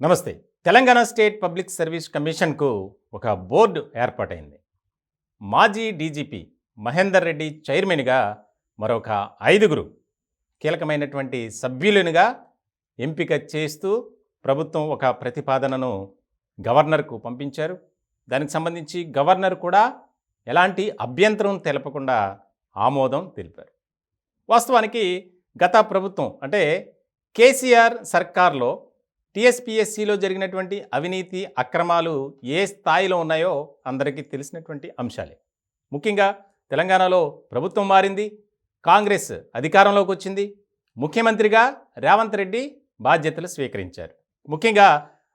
నమస్తే. Telangana state public service కమిషన్‌కు ఒక బోర్డు ఏర్పాటైంది. మాజీ డీజీపీ మహేందర్ రెడ్డి చైర్మన్‌గా మరొక 5గురు కీలకమైనటువంటి సభ్యులునిగా ఎంపిక చేస్తూ ప్రభుత్వం ఒక ప్రతిపాదనను గవర్నర్‌కు పంపించారు. దానికి సంబంధించి గవర్నర్ కూడా ఎలాంటి అభ్యంతరం తెలపకుండా ఆమోదం తెలిపారు. వాస్తవానికి గత ప్రభుత్వం అంటే కేసీఆర్ సర్కార్‌లో టీఎస్పీఎస్సీలో జరిగినటువంటి అవినీతి అక్రమాలు ఏ స్థాయిలో ఉన్నాయో అందరికీ తెలిసినటువంటి అంశాలే. ముఖ్యంగా తెలంగాణలో ప్రభుత్వం మారింది, కాంగ్రెస్ అధికారంలోకి వచ్చింది, ముఖ్యమంత్రిగా రేవంత్ రెడ్డి బాధ్యతలు స్వీకరించారు. ముఖ్యంగా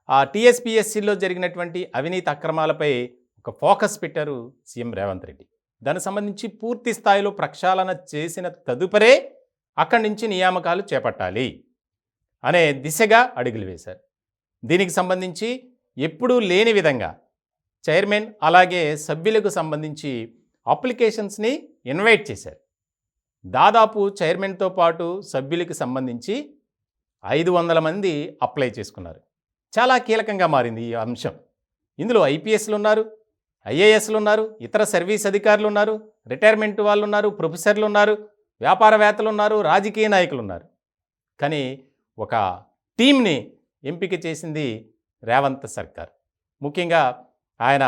ఆ టీఎస్పీఎస్సీలో జరిగినటువంటి అవినీతి అక్రమాలపై ఒక ఫోకస్ పెట్టారు సీఎం రేవంత్ రెడ్డి. దానికి సంబంధించి పూర్తి స్థాయిలో ప్రక్షాళన చేసిన తదుపరే అక్కడి నుంచి నియామకాలు చేపట్టాలి అనే దిశగా అడుగులు వేశారు. దీనికి సంబంధించి ఎప్పుడూ లేని విధంగా చైర్మన్ అలాగే సభ్యులకు సంబంధించి అప్లికేషన్స్ని ఇన్వైట్ చేశారు. దాదాపు చైర్మన్తో పాటు సభ్యులకు సంబంధించి 500 మంది అప్లై చేసుకున్నారు. చాలా కీలకంగా మారింది ఈ అంశం. ఇందులో ఐపీఎస్లు ఉన్నారు, ఐఏఎస్లు ఉన్నారు, ఇతర సర్వీస్ అధికారులు ఉన్నారు, రిటైర్మెంట్ వాళ్ళు ఉన్నారు, ప్రొఫెసర్లు ఉన్నారు, వ్యాపారవేత్తలు ఉన్నారు, రాజకీయ నాయకులు ఉన్నారు. కానీ ఒక టీంని ఎంపిక చేసింది రేవంత్ సర్కార్. ముఖ్యంగా ఆయన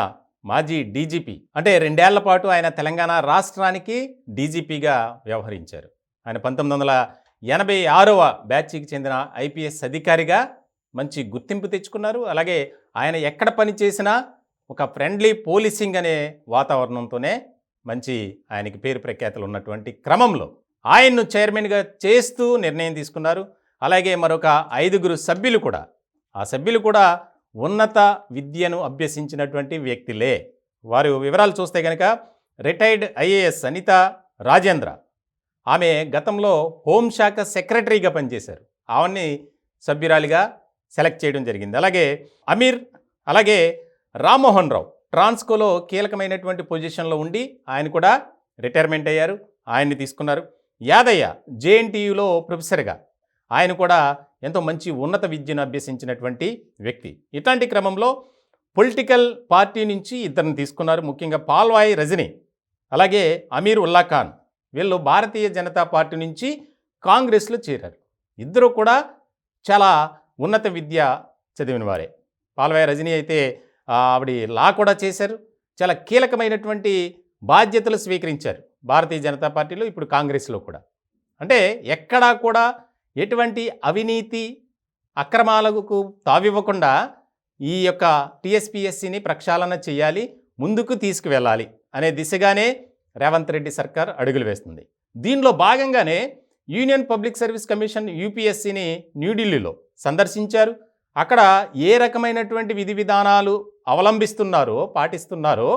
మాజీ డీజీపీ అంటే 2 ఏళ్ల పాటు ఆయన తెలంగాణ రాష్ట్రానికి డీజీపీగా వ్యవహరించారు. ఆయన 1986వ బ్యాచ్కి చెందిన ఐపీఎస్ అధికారిగా మంచి గుర్తింపు తెచ్చుకున్నారు. అలాగే ఆయన ఎక్కడ పని చేసినా ఒక ఫ్రెండ్లీ పోలీసింగ్ అనే వాతావరణంతోనే మంచి ఆయనకి పేరు ప్రఖ్యాతులు ఉన్నటువంటి క్రమంలో ఆయన్ను చైర్మన్గా చేస్తూ నిర్ణయం తీసుకున్నారు. అలాగే మరొక 5గురు సభ్యులు కూడా, ఆ సభ్యులు కూడా ఉన్నత విద్యను అభ్యసించినటువంటి వ్యక్తులే. వారి వివరాలు చూస్తే కనుక రిటైర్డ్ ఐఏఎస్ అనిత రాజేంద్ర, ఆమె గతంలో హోంశాఖ సెక్రటరీగా పనిచేశారు. ఆమెని సభ్యురాలిగా సెలెక్ట్ చేయడం జరిగింది. అలాగే అమీర్, అలాగే రామ్మోహన్ రావు ట్రాన్స్కోలో కీలకమైనటువంటి పొజిషన్లో ఉండి ఆయన కూడా రిటైర్మెంట్ అయ్యారు, ఆయన్ని తీసుకున్నారు. యాదయ్య జేఎన్టీయూలో ప్రొఫెసర్గా, ఆయన కూడా ఎంతో మంచి ఉన్నత విద్యను అభ్యసించినటువంటి వ్యక్తి. ఇట్లాంటి క్రమంలో పొలిటికల్ పార్టీ నుంచి ఇద్దరిని తీసుకున్నారు. ముఖ్యంగా పాల్వాయి రజని, అలాగే అమీర్ ఉల్లా ఖాన్, వీళ్ళు భారతీయ జనతా పార్టీ నుంచి కాంగ్రెస్లో చేరారు. ఇద్దరు కూడా చాలా ఉన్నత విద్య చదివిన వారే. పాల్వాయి రజని అయితే ఆవిడ లా కూడా చేశారు. చాలా కీలకమైనటువంటి బాధ్యతలు స్వీకరించారు భారతీయ జనతా పార్టీలో, ఇప్పుడు కాంగ్రెస్లో కూడా. అంటే ఎక్కడా కూడా ఎటువంటి అవినీతి అక్రమాలకు తావివ్వకుండా ఈ యొక్క టీఎస్పీఎస్సీని ప్రక్షాళన చేయాలి, ముందుకు తీసుకువెళ్ళాలి అనే దిశగానే రేవంత్ రెడ్డి సర్కార్ అడుగులు వేస్తుంది. దీనిలో భాగంగానే యూనియన్ పబ్లిక్ సర్వీస్ కమిషన్ యూపీఎస్సీని న్యూఢిల్లీలో సందర్శించారు. అక్కడ ఏ రకమైనటువంటి విధి విధానాలు అవలంబిస్తున్నారో, పాటిస్తున్నారో,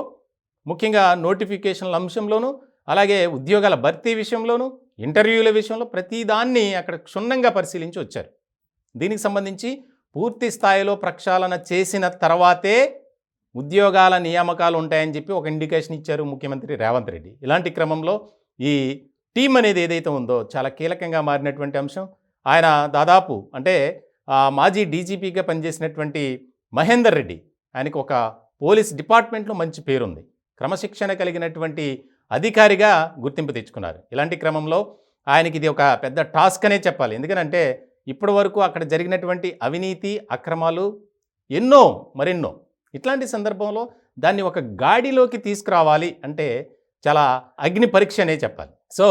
ముఖ్యంగా నోటిఫికేషన్ల అంశంలోనూ, అలాగే ఉద్యోగాల భర్తీ విషయంలోనూ, ఇంటర్వ్యూల విషయంలో ప్రతిదాన్ని అక్కడ క్షుణ్ణంగా పరిశీలించి వచ్చారు. దీనికి సంబంధించి పూర్తి స్థాయిలో ప్రక్షాళన చేసిన తర్వాతే ఉద్యోగాల నియామకాలు ఉంటాయని చెప్పి ఒక ఇండికేషన్ ఇచ్చారు ముఖ్యమంత్రి రేవంత్ రెడ్డి. ఇలాంటి క్రమంలో ఈ టీం అనేది ఏదైతే ఉందో చాలా కీలకంగా మారినటువంటి అంశం. ఆయన దాదాపు అంటే మాజీ డీజీపీగా పనిచేసినటువంటి మహేందర్ రెడ్డి, ఆయనకు ఒక పోలీస్ డిపార్ట్మెంట్లో మంచి పేరుంది, క్రమశిక్షణ కలిగినటువంటి అధికారిగా గుర్తింపు తెచ్చుకున్నారు. ఇలాంటి క్రమంలో ఆయనకి ఇది ఒక పెద్ద టాస్క్ అనే చెప్పాలి. ఎందుకంటే ఇప్పటి వరకు అక్కడ జరిగినటువంటి అవినీతి అక్రమాలు మరెన్నో. ఇట్లాంటి సందర్భంలో దాన్ని ఒక గాడిలోకి తీసుకురావాలి అంటే చాలా అగ్ని పరీక్ష అనే చెప్పాలి. సో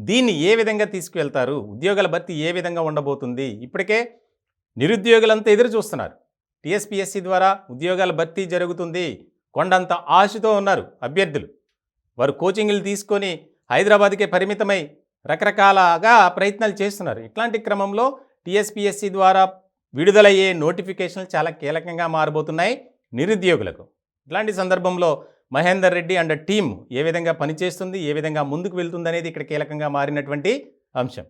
దీన్ని ఏ విధంగా తీసుకువెళ్తారు, ఉద్యోగాల భర్తీ ఏ విధంగా ఉండబోతుంది, ఇప్పటికే నిరుద్యోగులంతా ఎదురు చూస్తున్నారు. టీఎస్పీఎస్సీ ద్వారా ఉద్యోగాల భర్తీ జరుగుతుంది, కొండంత ఆశతో ఉన్నారు అభ్యర్థులు. వారు కోచింగ్లు తీసుకొని హైదరాబాద్కే పరిమితమై రకరకాలుగా ప్రయత్నాలు చేస్తున్నారు. ఇట్లాంటి క్రమంలో టీఎస్పీఎస్సీ ద్వారా విడుదలయ్యే నోటిఫికేషన్లు చాలా కీలకంగా మారబోతున్నాయి నిరుద్యోగులకు. ఇట్లాంటి సందర్భంలో మహేందర్ రెడ్డి అండ్ టీం ఏ విధంగా పనిచేస్తుంది, ఏ విధంగా ముందుకు వెళ్తుంది అనేది ఇక్కడ కీలకంగా మారినటువంటి అంశం.